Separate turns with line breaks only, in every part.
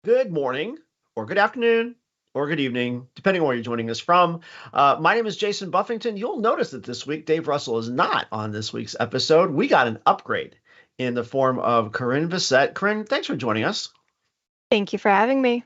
Good morning, or good afternoon, or good evening, depending on where you're joining us from. My name is Jason Buffington. You'll notice that this week Dave Russell is not on this week's episode. We got an upgrade in the form of Corinne Bissett. Corinne, thanks for joining us.
Thank you for having me.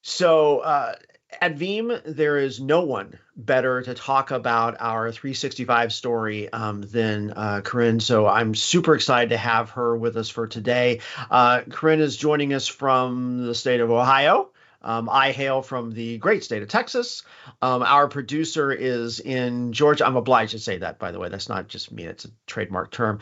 So, at Veeam, there is no one better to talk about our 365 story than Corinne. So I'm super excited to have her with us for today. Corinne is joining us from the state of Ohio. I hail from the great state of Texas. Our producer is in Georgia. I'm obliged to say that, by the way. That's not just me, it's a trademark term.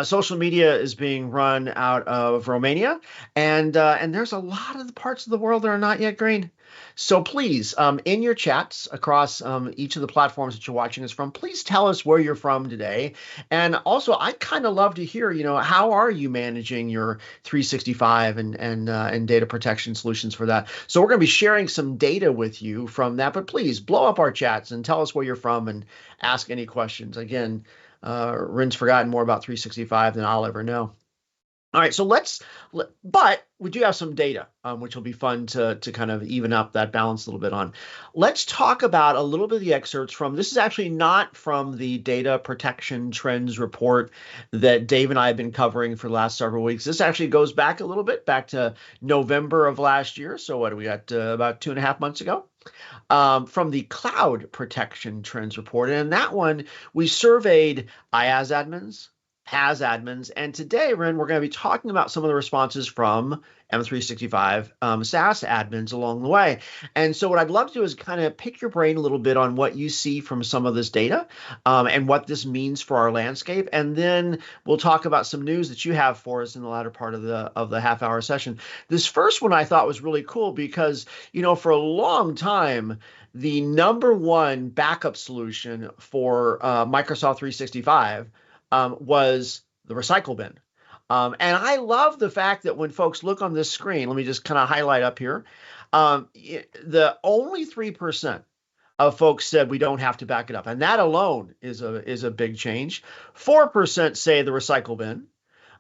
Social media is being run out of Romania, and there's a lot of the parts of the world that are not yet green. So please, in your chats across each of the platforms that you're watching us from, please tell us where you're from today. And also, I kind of love to hear, how are you managing your 365 and data protection solutions for that? So we're going to be sharing some data with you from that. But please blow up our chats and tell us where you're from and ask any questions. Again, Rin's forgotten more about 365 than I'll ever know. All right, so but we do have some data, which will be fun to kind of even up that balance a little bit on. Let's talk about a little bit of the excerpts from, this is actually not from the data protection trends report that Dave and I have been covering for the last several weeks. This actually goes back a little bit, back to November of last year. So what do we got, about 2.5 months ago? From the cloud protection trends report. And in that one, we surveyed IaaS admins, PaaS admins, and today, Ren, we're going to be talking about some of the responses from M365 SaaS admins along the way. And so what I'd love to do is kind of pick your brain a little bit on what you see from some of this data and what this means for our landscape. And then we'll talk about some news that you have for us in the latter part of the half-hour session. This first one I thought was really cool because, for a long time, the number one backup solution for Microsoft 365 was the recycle bin. And I love the fact that when folks look on this screen, let me just kind of highlight up here, the only 3% of folks said we don't have to back it up. And that alone is a big change. 4% say the recycle bin.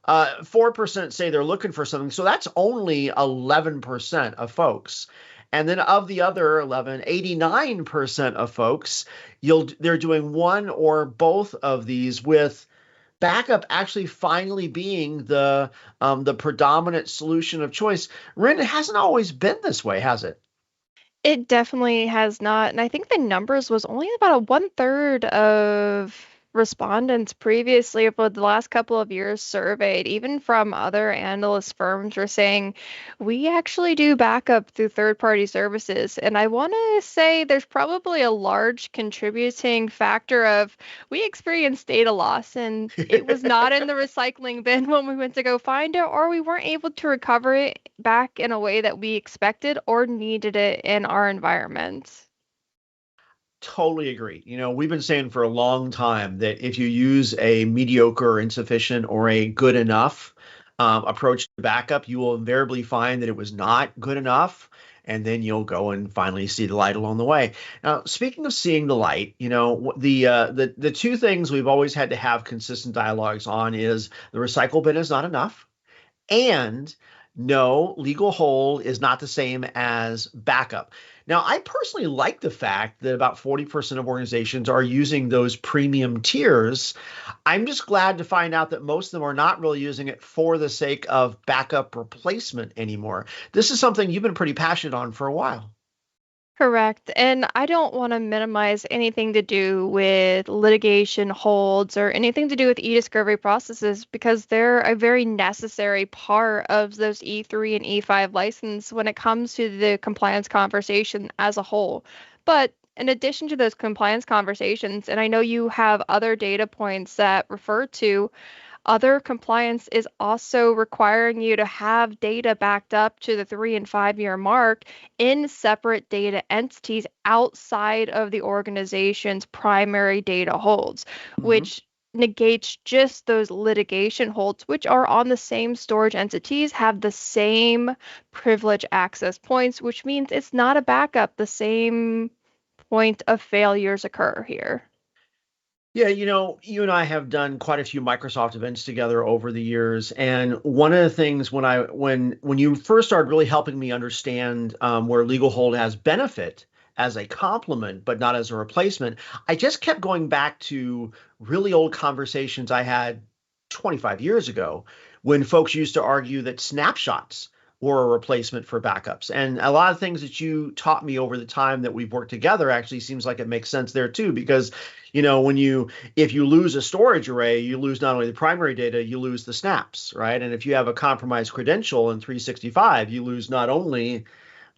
4% say they're looking for something. So that's only 11% of folks. And then of the other 11, 89% of folks, they're doing one or both of these, with backup actually finally being the predominant solution of choice. Rin, it hasn't always been this way, has it?
It definitely has not. And I think the numbers was only about a one-third of respondents previously for the last couple of years surveyed, even from other analyst firms, were saying we actually do backup through third-party services. And I want to say there's probably a large contributing factor of we experienced data loss and it was not in the recycling bin when we went to go find it, or we weren't able to recover it back in a way that we expected or needed it in our environment.
Totally agree. We've been saying for a long time that if you use a mediocre, insufficient, or a good enough approach to backup, you will invariably find that it was not good enough. And then you'll go and finally see the light along the way. Now, speaking of seeing the light, the two things we've always had to have consistent dialogues on is the recycle bin is not enough, and no, legal hold is not the same as backup. Now, I personally like the fact that about 40% of organizations are using those premium tiers. I'm just glad to find out that most of them are not really using it for the sake of backup replacement anymore. This is something you've been pretty passionate on for a while.
Correct. And I don't want to minimize anything to do with litigation holds or anything to do with e-discovery processes because they're a very necessary part of those E3 and E5 license when it comes to the compliance conversation as a whole. But in addition to those compliance conversations, and I know you have other data points that refer to other compliance is also requiring you to have data backed up to the 3 and 5 year mark in separate data entities outside of the organization's primary data holds,
Mhm.
which negates just those litigation holds, which are on the same storage entities, have the same privilege access points, which means it's not a backup. The same point of failures occur here.
Yeah, you and I have done quite a few Microsoft events together over the years, and one of the things when you first started really helping me understand where legal hold has benefit as a complement, but not as a replacement, I just kept going back to really old conversations I had 25 years ago when folks used to argue that snapshots were a replacement for backups. And a lot of things that you taught me over the time that we've worked together actually seems like it makes sense there too, because when if you lose a storage array, you lose not only the primary data, you lose the snaps, right? And if you have a compromised credential in 365, you lose not only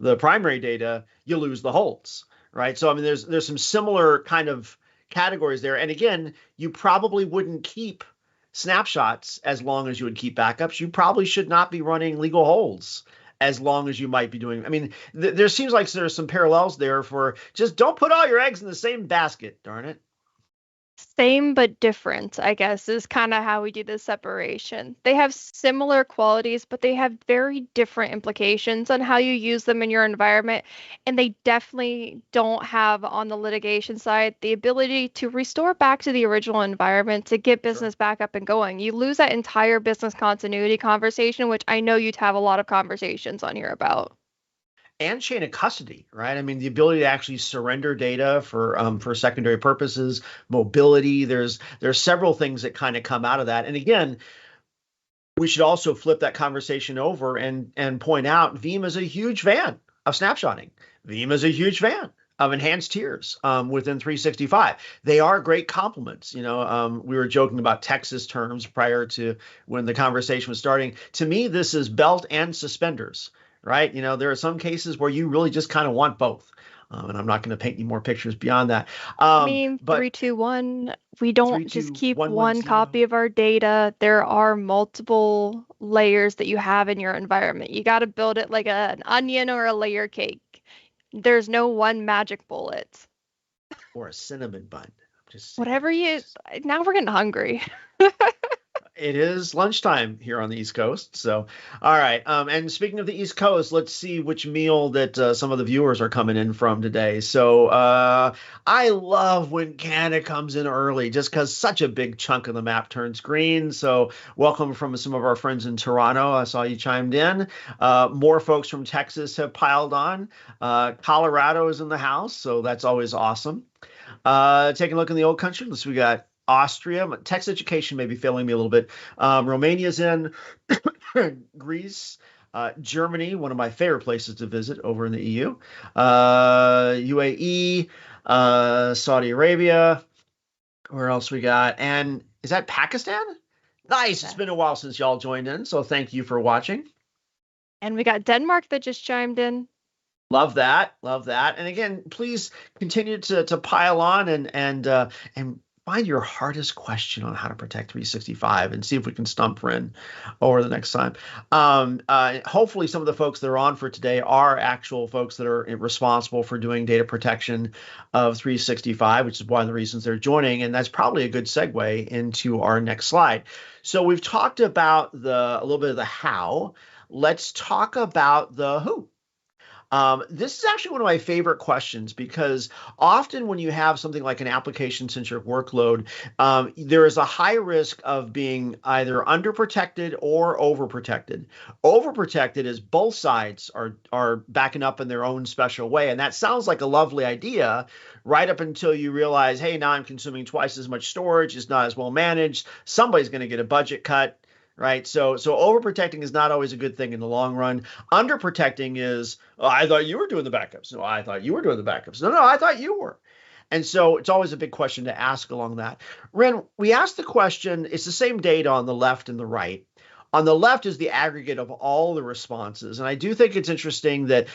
the primary data, you lose the holds, right? So I mean, there's some similar kind of categories there. And again, you probably wouldn't keep snapshots as long as you would keep backups. You probably should not be running legal holds as long as you might be doing. I mean, there seems like there's some parallels there for just don't put all your eggs in the same basket, darn it.
Same but different, I guess, is kind of how we do the separation. They have similar qualities, but they have very different implications on how you use them in your environment. And they definitely don't have, on the litigation side, the ability to restore back to the original environment to get
Sure.
business back up and going. You lose that entire business continuity conversation, which I know you'd have a lot of conversations on here about.
And chain of custody, right? I mean, the ability to actually surrender data for secondary purposes, mobility. There's several things that kind of come out of that. And again, we should also flip that conversation over and point out Veeam is a huge fan of snapshotting. Veeam is a huge fan of enhanced tiers within 365. They are great complements. We were joking about Texas terms prior to when the conversation was starting. To me, this is belt and suspenders, right? There are some cases where you really just kind of want both. And I'm not going to paint any more pictures beyond that.
I mean,
But
321, we don't
three,
just
two,
keep
one, one,
one
zero.
copy of our data. There are multiple layers that you have in your environment. You got to build it like an onion or a layer cake. There's no one magic bullet.
Or a cinnamon bun. I'm just saying.
Whatever you, now we're getting hungry.
It is lunchtime here on the East Coast. So, all right. And speaking of the East Coast, let's see which meal that some of the viewers are coming in from today. So, I love when Canada comes in early just because such a big chunk of the map turns green. So, welcome from some of our friends in Toronto. I saw you chimed in. More folks from Texas have piled on. Colorado is in the house. So, that's always awesome. Taking a look in the old country, we got Austria. Text education may be failing me a little bit. Romania's in, Greece, Germany, one of my favorite places to visit over in the EU, UAE, Saudi Arabia. Where else we got? And is that Pakistan? Nice. It's been a while since y'all joined in, so thank you for watching.
And we got Denmark that just chimed in.
Love that, love that. And again, please continue to pile on and find your hardest question on how to protect 365 and see if we can stump Ren over the next time. Hopefully, some of the folks that are on for today are actual folks that are responsible for doing data protection of 365, which is one of the reasons they're joining. And that's probably a good segue into our next slide. So we've talked about a little bit of the how. Let's talk about the who. This is actually one of my favorite questions because often when you have something like an application-centric workload, there is a high risk of being either underprotected or overprotected. Overprotected is both sides are backing up in their own special way, and that sounds like a lovely idea right up until you realize, hey, now I'm consuming twice as much storage, it's not as well managed, somebody's going to get a budget cut. Right. So overprotecting is not always a good thing in the long run. Underprotecting is, oh, I thought you were doing the backups. No, I thought you were doing the backups. No, I thought you were. And so it's always a big question to ask along that. Ren, we asked the question, it's the same data on the left and the right. On the left is the aggregate of all the responses. And I do think it's interesting that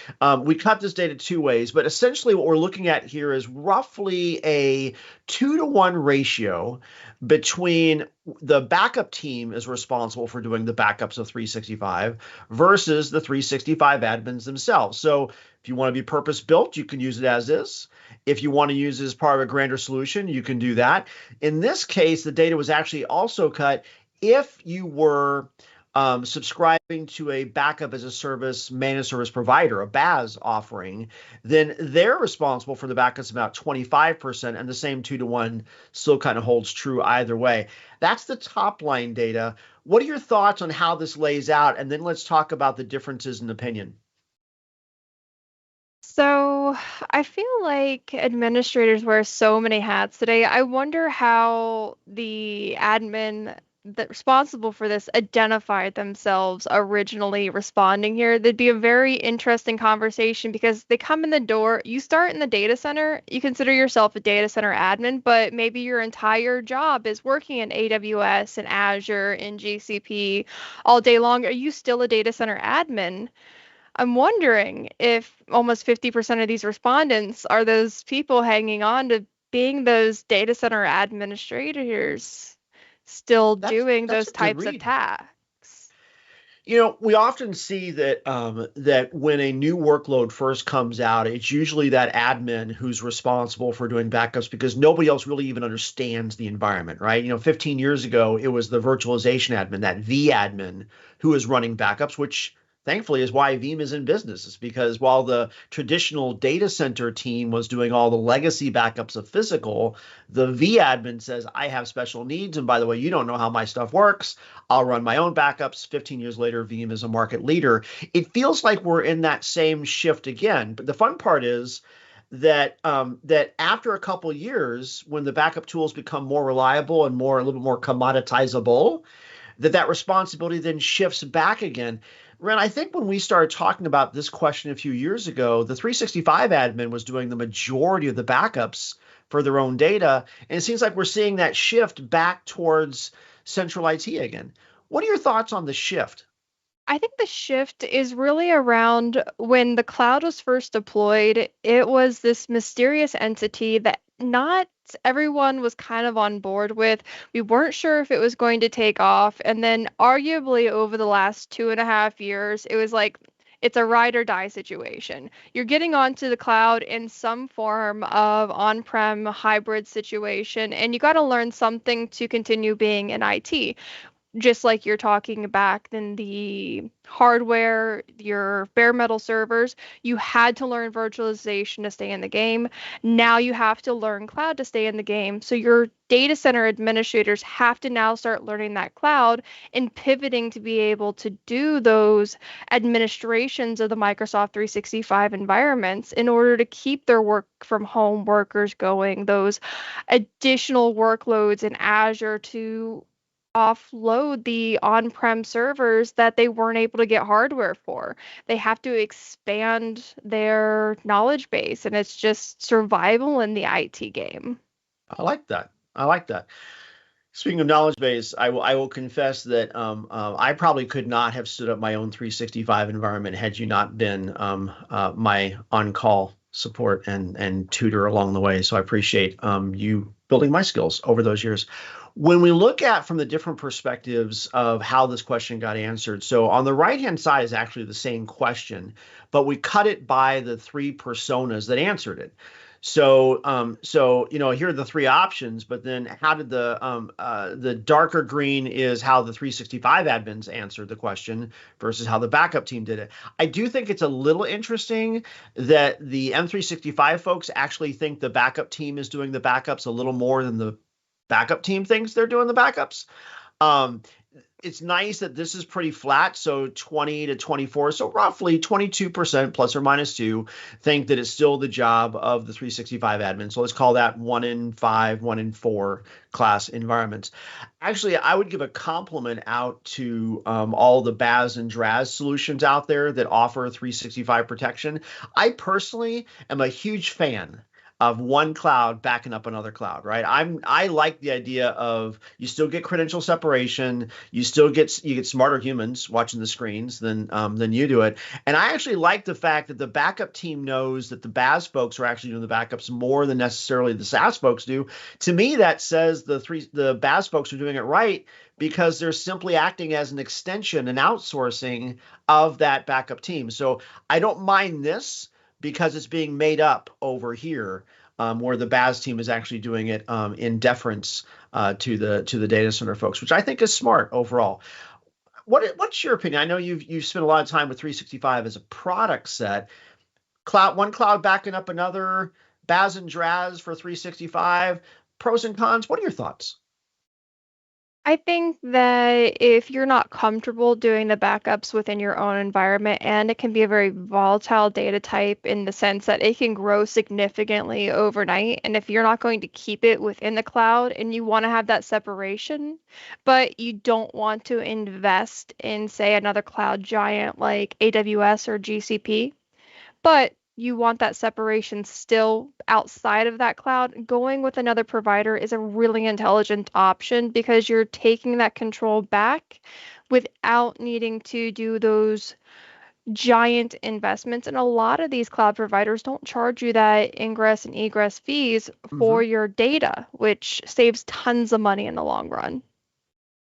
we cut this data two ways, but essentially what we're looking at here is roughly a 2-to-1 ratio between the backup team is responsible for doing the backups of 365 versus the 365 admins themselves. So if you want to be purpose built, you can use it as is. If you want to use it as part of a grander solution, you can do that. In this case, the data was actually also cut if you were subscribing to a backup as a service managed service provider, a BaaS offering, then they're responsible for the backups about 25%, and the same 2 to 1 still kind of holds true either way. That's the top line data. What are your thoughts on how this lays out? And then let's talk about the differences in opinion.
So I feel like administrators wear so many hats today. I wonder how the admin that responsible for this identified themselves originally responding here. That'd be a very interesting conversation because they come in the door. You start in the data center, you consider yourself a data center admin, but maybe your entire job is working in AWS and Azure and GCP all day long. Are you still a data center admin? I'm wondering if almost 50% of these respondents are those people hanging on to being those data center administrators, still doing
That's
those
a good
types of
read.
tasks.
We often see that when a new workload first comes out, it's usually that admin who's responsible for doing backups because nobody else really even understands the environment, right? 15 years ago, it was the virtualization admin, that vAdmin, who was running backups, which thankfully is why Veeam is in business. Is because while the traditional data center team was doing all the legacy backups of physical, the vAdmin says, I have special needs. And by the way, you don't know how my stuff works. I'll run my own backups. 15 years later, Veeam is a market leader. It feels like we're in that same shift again. But the fun part is that after a couple of years, when the backup tools become more reliable and a little bit more commoditizable, that responsibility then shifts back again. Ren, I think when we started talking about this question a few years ago, the 365 admin was doing the majority of the backups for their own data. And it seems like we're seeing that shift back towards central IT again. What are your thoughts on the shift?
I think the shift is really around when the cloud was first deployed, it was this mysterious entity that not everyone was kind of on board with. We weren't sure if it was going to take off. And then, arguably, over the last 2.5 years, it was like, it's a ride or die situation. You're getting onto the cloud in some form of on prem hybrid situation, and you got to learn something to continue being in IT, just like you're talking back in the hardware, your bare metal servers, you had to learn virtualization to stay in the game. Now you have to learn cloud to stay in the game. So your data center administrators have to now start learning that cloud and pivoting to be able to do those administrations of the Microsoft 365 environments in order to keep their work from home workers going, those additional workloads in Azure to offload the on-prem servers that they weren't able to get hardware for. They have to expand their knowledge base, and it's just survival in the IT game.
I like that. I like that. Speaking of knowledge base, I will confess that I probably could not have stood up my own 365 environment had you not been my on-call support and tutor along the way. So I appreciate you building my skills over those years. When we look at from the different perspectives of how this question got answered, so on the right-hand side is actually the same question, but we cut it by the three personas that answered it. So here are the three options, but then how did the darker green is how the 365 admins answered the question versus how the backup team did it. I do think it's a little interesting that the M365 folks actually think the backup team is doing the backups a little more than the backup team thinks they're doing the backups. Um, it's nice that this is pretty flat, so 20 to 24, so roughly 22% plus or minus 2 think that it's still the job of the 365 admin. So let's call that 1 in 5, 1 in 4 class environments. Actually, I would give a compliment out to all the BaaS and DRaaS solutions out there that offer 365 protection. I personally am a huge fan of one cloud backing up another cloud, right? I like the idea of you still get credential separation, you get smarter humans watching the screens than you do it, and I actually like the fact that the backup team knows that the BaaS folks are actually doing the backups more than necessarily the SaaS folks do. To me, that says the BaaS folks are doing it right because they're simply acting as an extension and outsourcing of that backup team. So I don't mind this because it's being made up over here, where the BaaS team is actually doing it in deference to the data center folks, which I think is smart overall. What's your opinion? I know you've spent a lot of time with 365 as a product set. One cloud backing up another, Baz and Draz for 365. Pros and cons. What are your thoughts?
I think that if you're not comfortable doing the backups within your own environment, and it can be a very volatile data type in the sense that it can grow significantly overnight. And if you're not going to keep it within the cloud and you want to have that separation, but you don't want to invest in, say, another cloud giant like AWS or GCP, but you want that separation still outside of that cloud, going with another provider is a really intelligent option because you're taking that control back without needing to do those giant investments. And a lot of these cloud providers don't charge you that ingress and egress fees for
Hmm.
your data, which saves tons of money in the long run.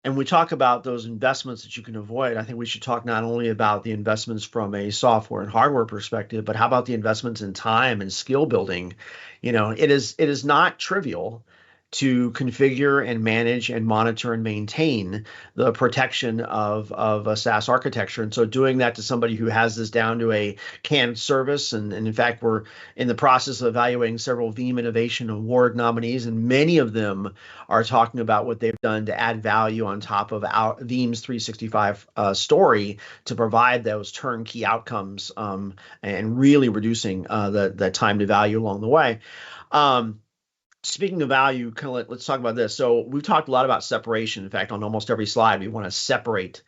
And we talk about those investments that you can avoid. I think we should talk not only about the investments from a software and hardware perspective, but how about the investments in time and skill building? It is not trivial to configure and manage and monitor and maintain the protection of a SaaS architecture. And so doing that to somebody who has this down to a canned service, and in fact, we're in the process of evaluating several Veeam Innovation Award nominees, and many of them are talking about what they've done to add value on top of our Veeam's 365 story to provide those turnkey outcomes, and really reducing the time to value along the way. Um, Speaking of value, let's talk about this. So we've talked a lot about separation. In fact, on almost every slide, we want to separate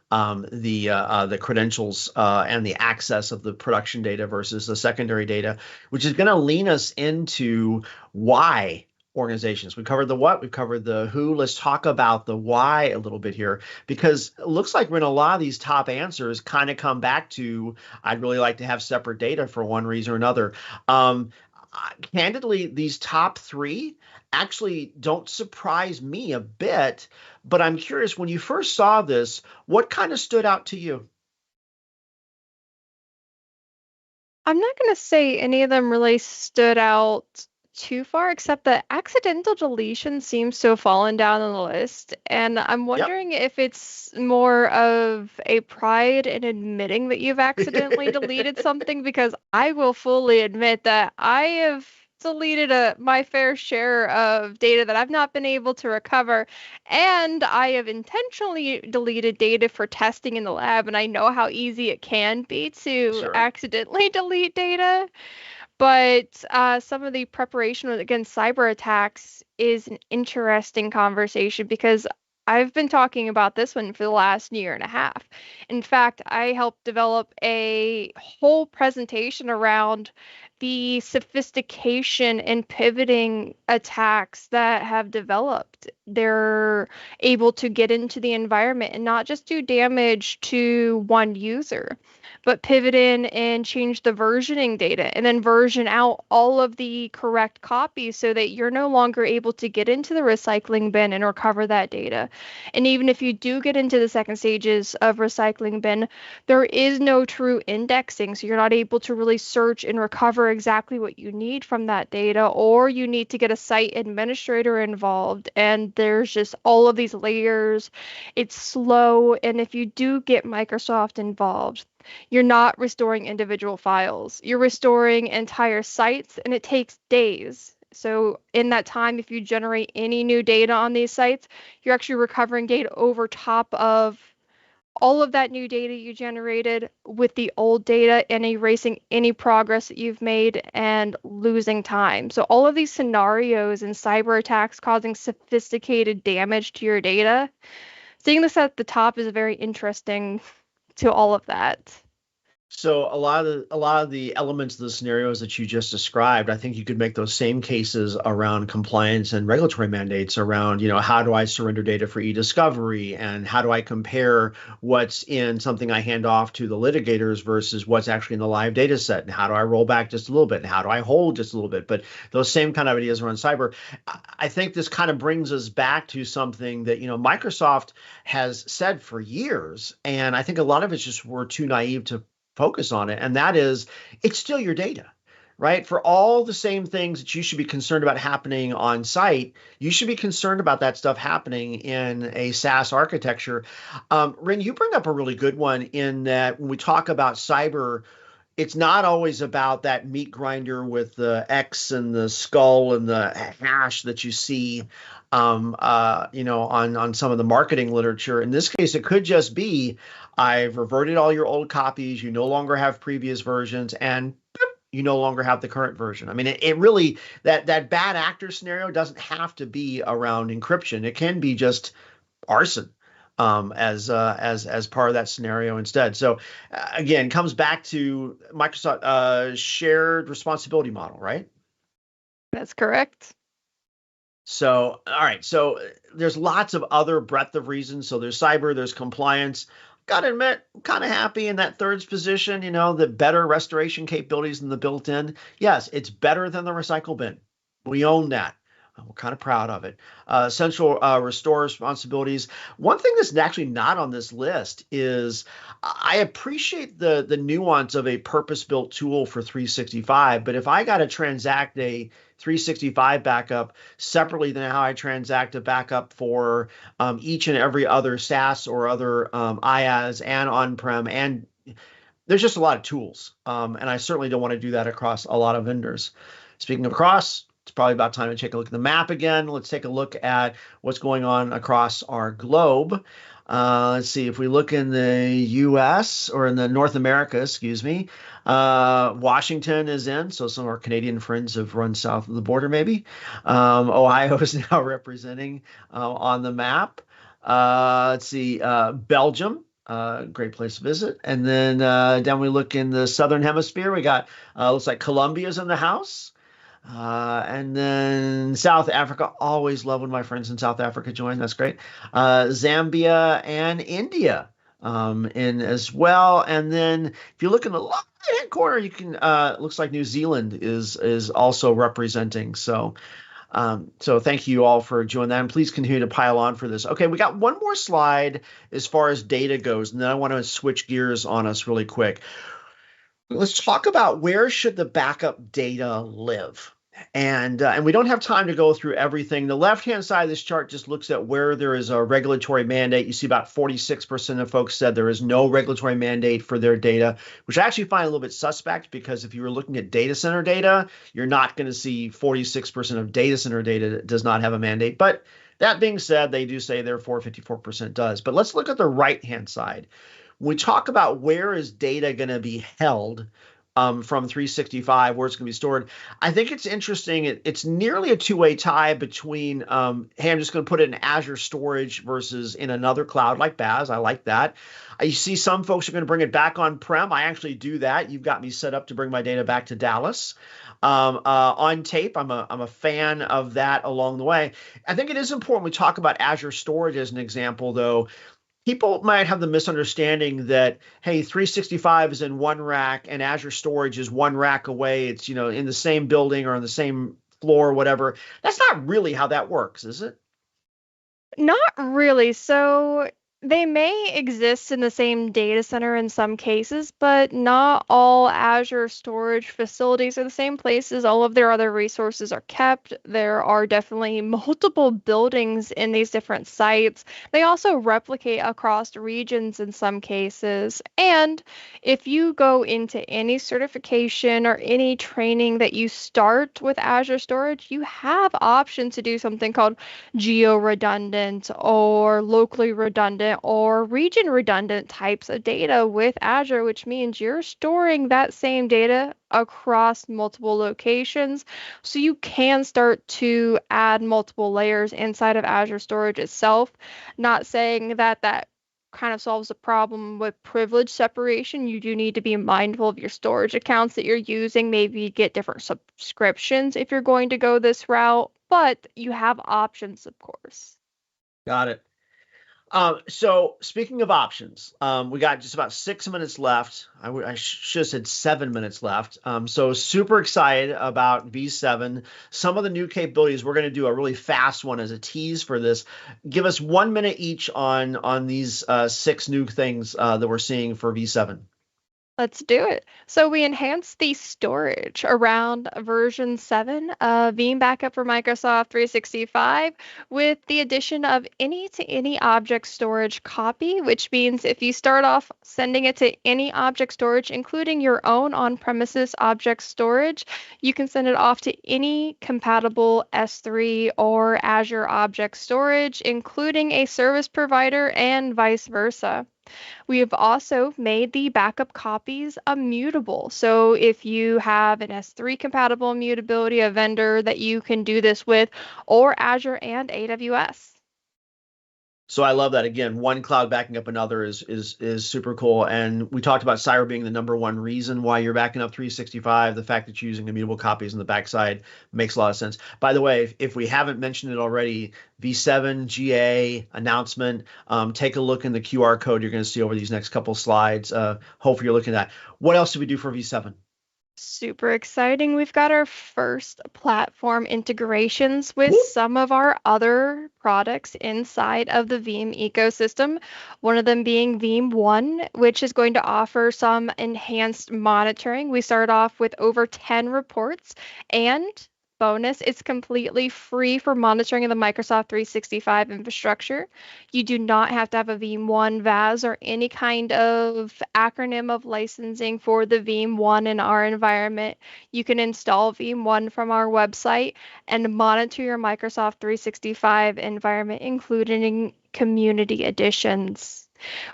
the credentials and the access of the production data versus the secondary data, which is going to lean us into why organizations. We covered the what, we've covered the who. Let's talk about the why a little bit here, because it looks like when a lot of these top answers kind of come back to, I'd really like to have separate data for one reason or another. Um, Candidly, these top three actually don't surprise me a bit, but I'm curious, when you first saw this, what kind of stood out to you?
I'm not going to say any of them really stood out too far, except that accidental deletion seems to have fallen down on the list. And I'm
Yep.
wondering if it's more of a pride in admitting that you've accidentally deleted something, because I will fully admit that I have deleted my fair share of data that I've not been able to recover. And I have intentionally deleted data for testing in the lab, and I know how easy it can be to
Sure.
accidentally delete data. But some of the preparation against cyber attacks is an interesting conversation because I've been talking about this one for the last year and a half. In fact, I helped develop a whole presentation around the sophistication and pivoting attacks that have developed. They're able to get into the environment and not just do damage to one user, but pivot in and change the versioning data and then version out all of the correct copies so that you're no longer able to get into the recycling bin and recover that data. And even if you do get into the second stages of recycling bin, there is no true indexing. So you're not able to really search and recover exactly what you need from that data, or you need to get a site administrator involved. And there's just all of these layers. It's slow. And if you do get Microsoft involved, you're not restoring individual files. You're restoring entire sites, and it takes days. So, in that time, if you generate any new data on these sites, you're actually recovering data over top of all of that new data you generated with the old data and erasing any progress that you've made and losing time. So, all of these scenarios and cyber attacks causing sophisticated damage to your data, seeing this at the top is very interesting to all of that.
So a lot of the elements of the scenarios that you just described, I think you could make those same cases around compliance and regulatory mandates around, how do I surrender data for e-discovery, and how do I compare what's in something I hand off to the litigators versus what's actually in the live data set, and how do I roll back just a little bit, and how do I hold just a little bit. But those same kind of ideas around cyber, I think this kind of brings us back to something that, Microsoft has said for years, and I think a lot of it's just we're too naive to focus on it, and that is it's still your data. right? For all the same things that you should be concerned about happening on site, you should be concerned about that stuff happening in a SaaS architecture. Ren, you bring up a really good one in that when we talk about cyber, it's not always about that meat grinder with the X and the skull and the hash that you see, on some of the marketing literature. In this case, it could just be, I've reverted all your old copies. You no longer have previous versions, and you no longer have the current version. I mean, it really, that bad actor scenario doesn't have to be around encryption. It can be just arson, as part of that scenario instead. So again, comes back to Microsoft shared responsibility model, right?
That's correct.
So all right, so there's lots of other breadth of reasons. So there's cyber, there's compliance. Gotta admit, I'm kind of happy in that third position. The better restoration capabilities than the built-in. Yes, it's better than the recycle bin. We own that. We're kind of proud of it. Central restore responsibilities. One thing that's actually not on this list is I appreciate the nuance of a purpose-built tool for 365, but if I got to transact a 365 backup separately than how I transact a backup for each and every other SaaS or other IaaS and on-prem, and there's just a lot of tools, and I certainly don't want to do that across a lot of vendors. Speaking of across, it's probably about time to take a look at the map again. Let's take a look at what's going on across our globe. Let's see, if we look in the U.S. or in the North America, excuse me, Washington is in, so some of our Canadian friends have run south of the border maybe. Ohio is now representing on the map. Let's see, Belgium. Great place to visit. And then down we look in the Southern Hemisphere, we got, looks like Colombia's in the house. And then South Africa, always love when my friends in South Africa join. That's great. Zambia and India in as well. And then if you look in the lower right-hand corner, you can looks like New Zealand is also representing. So thank you all for joining that, and please continue to pile on for this. Okay, we got one more slide as far as data goes, and then I want to switch gears on us really quick. Let's talk about where should the backup data live. And we don't have time to go through everything. The left-hand side of this chart just looks at where there is a regulatory mandate. You see about 46% of folks said there is no regulatory mandate for their data, which I actually find a little bit suspect, because if you were looking at data center data, you're not going to see 46% of data center data that does not have a mandate. But that being said, they do say therefore 54% does. But let's look at the right-hand side. When we talk about where is data going to be held, from 365, where it's going to be stored, I think it's interesting. It's nearly a two-way tie between, hey, I'm just going to put it in Azure storage versus in another cloud like Baz. I like that. I see some folks are going to bring it back on-prem. I actually do that. You've got me set up to bring my data back to Dallas. On tape, I'm a fan of that along the way. I think it is important we talk about Azure storage as an example, though. People might have the misunderstanding that, hey, 365 is in one rack and Azure Storage is one rack away. It's, in the same building or on the same floor or whatever. That's not really how that works, is it?
Not really. So they may exist in the same data center in some cases, but not all Azure storage facilities are the same places. All of their other resources are kept. There are definitely multiple buildings in these different sites. They also replicate across regions in some cases. And if you go into any certification or any training that you start with Azure storage, you have options to do something called geo-redundant or locally redundant or region redundant types of data with Azure, which means you're storing that same data across multiple locations. So you can start to add multiple layers inside of Azure storage itself. Not saying that that kind of solves the problem with privilege separation. You do need to be mindful of your storage accounts that you're using, maybe get different subscriptions if you're going to go this route, but you have options, of course.
Got it. So speaking of options, we got just about 6 minutes left. I should have said 7 minutes left. So super excited about V7. Some of the new capabilities, we're going to do a really fast one as a tease for this. Give us 1 minute each on these 6 new things that we're seeing for V7.
Let's do it. So we enhanced the storage around version 7 of Veeam Backup for Microsoft 365 with the addition of any to any object storage copy, which means if you start off sending it to any object storage, including your own on-premises object storage, you can send it off to any compatible S3 or Azure object storage, including a service provider and vice versa. We have also made the backup copies immutable. So if you have an S3 compatible immutability, a vendor that you can do this with, or Azure and AWS.
So I love that. Again, one cloud backing up another is super cool. And we talked about Cyber being the number one reason why you're backing up 365. The fact that you're using immutable copies on the backside makes a lot of sense. By the way, if we haven't mentioned it already, V7 GA announcement, take a look in the QR code you're going to see over these next couple slides. Hopefully you're looking at that. What else did we do for V7?
Super exciting. We've got our first platform integrations with
Whoop.
some of our other products inside of the Veeam ecosystem. One of them being Veeam One, which is going to offer some enhanced monitoring. We start off with over 10 reports and bonus, it's completely free for monitoring of the Microsoft 365 infrastructure. You do not have to have a Veeam One VAS or any kind of acronym of licensing for the Veeam One in our environment. You can install Veeam One from our website and monitor your Microsoft 365 environment, including community editions.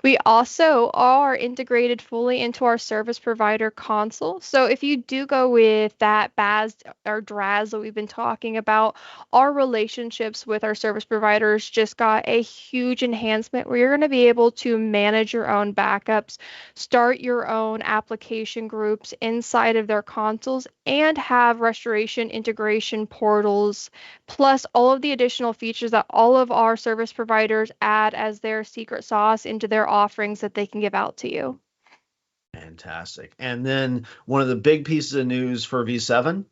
We also are integrated fully into our service provider console. So if you do go with that BAS or DRAS that we've been talking about, our relationships with our service providers just got a huge enhancement where you're going to be able to manage your own backups, start your own application groups inside of their consoles, and have restoration integration portals, plus all of the additional features that all of our service providers add as their secret sauce into their offerings that they can give out to you.
Fantastic. And then one of the big pieces of news for V7.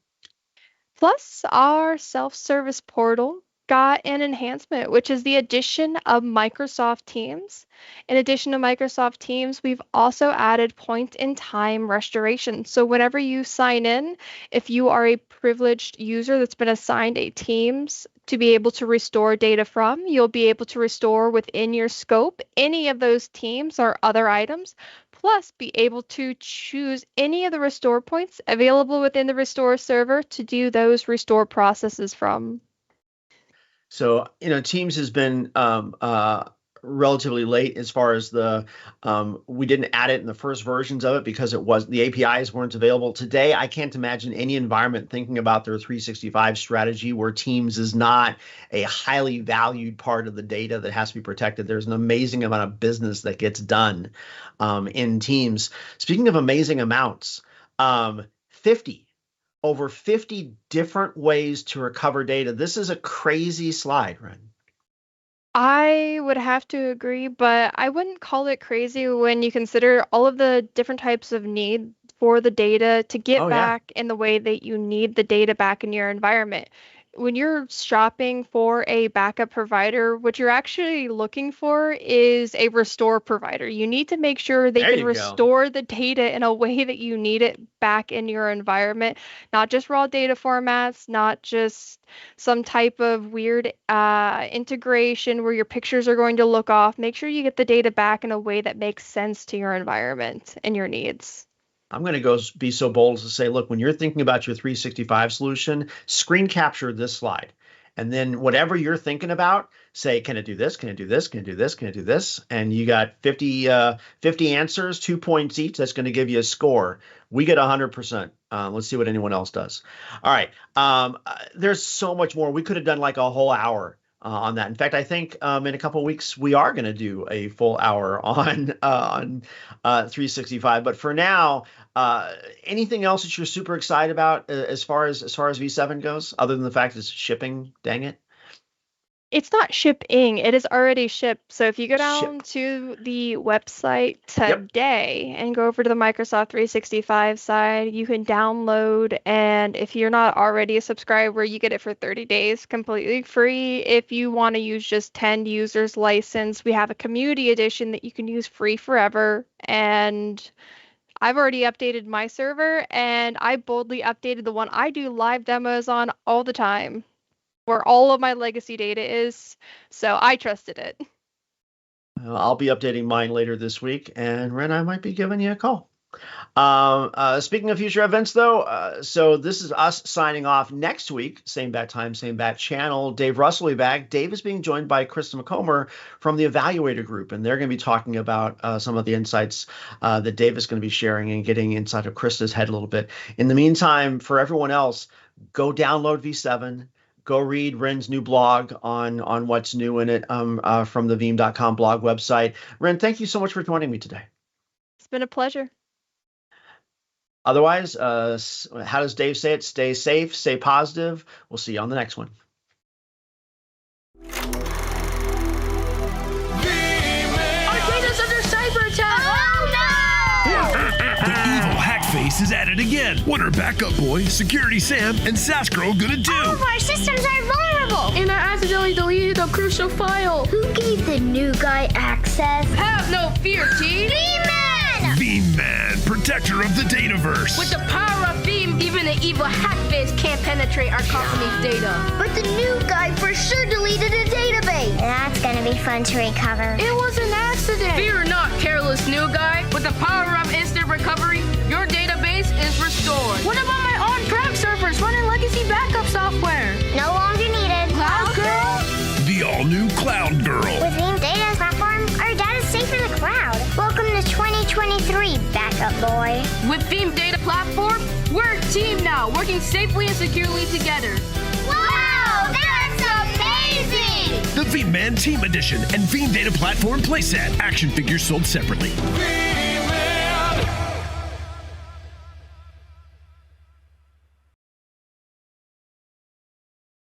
Plus, our self service portal got an enhancement, which is the addition of Microsoft Teams. In addition to Microsoft Teams, we've also added point in time restoration. So, whenever you sign in, if you are a privileged user that's been assigned a Teams to be able to restore data from, you'll be able to restore within your scope any of those teams or other items, plus be able to choose any of the restore points available within the restore server to do those restore processes from.
So, Teams has been relatively late as far as we didn't add it in the first versions of it because the APIs weren't available. Today, I can't imagine any environment thinking about their 365 strategy where Teams is not a highly valued part of the data that has to be protected. There's an amazing amount of business that gets done in Teams. Speaking of amazing amounts, 50 over 50 different ways to recover data. This is a crazy slide, right?
I would have to agree, but I wouldn't call it crazy when you consider all of the different types of need for the data to get
Oh, yeah.
back in the way that you need the data back in your environment. When you're shopping for a backup provider, what you're actually looking for is a restore provider. You need to make sure they
There
can
you go.
restore the data in a way that you need it back in your environment, not just raw data formats, not just some type of weird integration where your pictures are going to look off. Make sure you get the data back in a way that makes sense to your environment and your needs.
I'm going to go be so bold as to say, look, when you're thinking about your 365 solution, screen capture this slide. And then whatever you're thinking about, say, can it do this? Can it do this? Can it do this? Can it do this? And you got 50 answers, 2 points each. That's going to give you a score. We get 100%. Let's see what anyone else does. All right. There's so much more. We could have done like a whole hour on that. In fact, I think in a couple of weeks we are going to do a full hour on 365. But for now, anything else that you're super excited about as far as V7 goes, other than the fact it's shipping? Dang it!
It's not shipping, it is already shipped. So if you go down
Shipped.
to the website
Yep.
today and go over to the Microsoft 365 side, you can download. And if you're not already a subscriber, you get it for 30 days completely free. If you want to use just 10 users license, we have a community edition that you can use free forever. And I've already updated my server, and I boldly updated the one I do live demos on all the time, where all of my legacy data is. So I trusted it.
I'll be updating mine later this week, and Ren, I might be giving you a call. Speaking of future events, though, so this is us signing off next week. Same bat time, same bat channel. Dave Russell will be back. Dave is being joined by Krista McComber from the Evaluator Group, and they're going to be talking about some of the insights that Dave is going to be sharing and getting inside of Krista's head a little bit. In the meantime, for everyone else, go download V7. Go read Ren's new blog on what's new in it from the Veeam.com blog website. Ren, thank you so much for joining me today.
It's been a pleasure.
Otherwise, how does Dave say it? Stay safe, stay positive. We'll see you on the next one.
Our data's under cyber attack! Oh no!
The evil Hackface is at it again. What are Backup Boy, Security Sam, and Sasgirl gonna do?
All of our systems are vulnerable!
And I accidentally deleted a crucial file.
Who gave the new guy access?
Have no fear, team!
V-Man!
Veeam-Man, protector of the Dataverse.
With the power of Veeam, even an evil Hackface can't penetrate our company's data.
But the new guy for sure deleted a database. That's gonna be fun to recover.
It was an accident! Fear not, careless new guy. With the power of instant recovery, your database is restored. What about my on-prem servers running legacy backup software?
No longer needed.
Cloud Girl?
The all-new Cloud Girl.
With Veeam Data's platform, our data's safe in the cloud. Welcome to 2023, Backup Boy.
With Veeam Data Platform, we're a team now, working safely and securely together.
Wow, that's amazing!
The Veeam-Man Team Edition and Veeam Data Platform playset. Action figures sold separately.